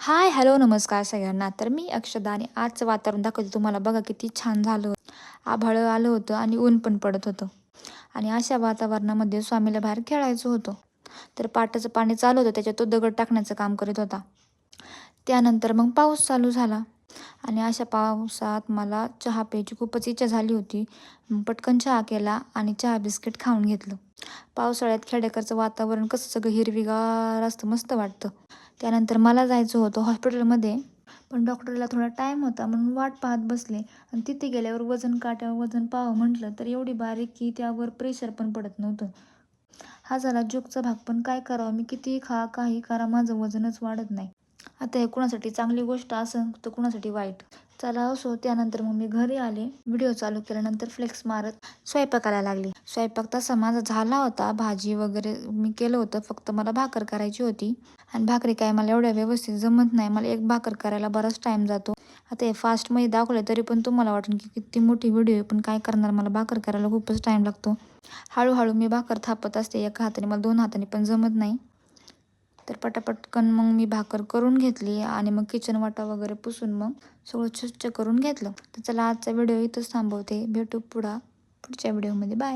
हाय, hello, नमस्कार सगळ्यांना. तर मी अक्षदा आणि आजचं वातावरण दाखवते तुम्हाला. बघा किती छान झालं. आभाळ आलं होतं आणि ऊन पण पडत होतं. आणि अशा वातावरणामध्ये स्वामीला बाहेर खेळायचं होतं. तर पाटाचं पाणी चालू होतं, त्याच्यात तो दगड टाकण्याचं काम करीत होता. त्यानंतर मग पाऊस चालू झाला आणि अशा पावसात मला चहा प्यायची खूपच इच्छा झाली होती. मग पटकन चहा केला आणि चहा बिस्किट खाऊन घेतलं. पावसाळ्यात खेडेकरचं वातावरण कसं सगळं हिरवीगार असतं, मस्त वाटतं. त्यानंतर मला जायचं होतं हॉस्पिटलमध्ये, पण डॉक्टरला थोडा टाईम होता म्हणून वाट पाहत बसले. आणि तिथे गेल्यावर वजन काट्यावर वजन पाहावं म्हटलं तर एवढी बारीक की त्यावर प्रेशर पण पडत नव्हतं. हा झाला जोकचा भाग, पण काय करावं, मी कितीही काही करा माझं वजनच वाढत नाही. आता हे कुणासाठी चांगली गोष्ट असेल तर कुणासाठी वाईट. चला असो. त्यानंतर मग मी घरी आले. व्हिडिओ चालू केल्यानंतर फ्लेक्स मारत स्वयंपाकाला लागली. स्वयंपाक तसा माझा झाला होता. भाजी वगैरे मी केलं होतं. फक्त मला भाकर करायची होती. आणि भाकरी काय मला एवढ्या व्यवस्थित जमत नाही. मला एक भाकर करायला बराच टाईम जातो. आता हे फास्टमध्ये दाखवलं तरी पण तुम्हाला वाटेल की किती मोठी व्हिडिओ आहे. पण काय करणार, मला भाकर करायला खूपच टाईम लागतो. हळूहळू मी भाकर थापत असते एका हाताने, मला 2 हाताने पण जमत नाही. तर पटापटकन मग मी भाकर करून घेतली आणि मग किचन वाटा वगैरे पुसून मग सगळं स्वच्छ करून घेतलं. तर चला, आजचा व्हिडिओ इथंच थांबवते. भेटू पुढच्या व्हिडिओमध्ये. बाय.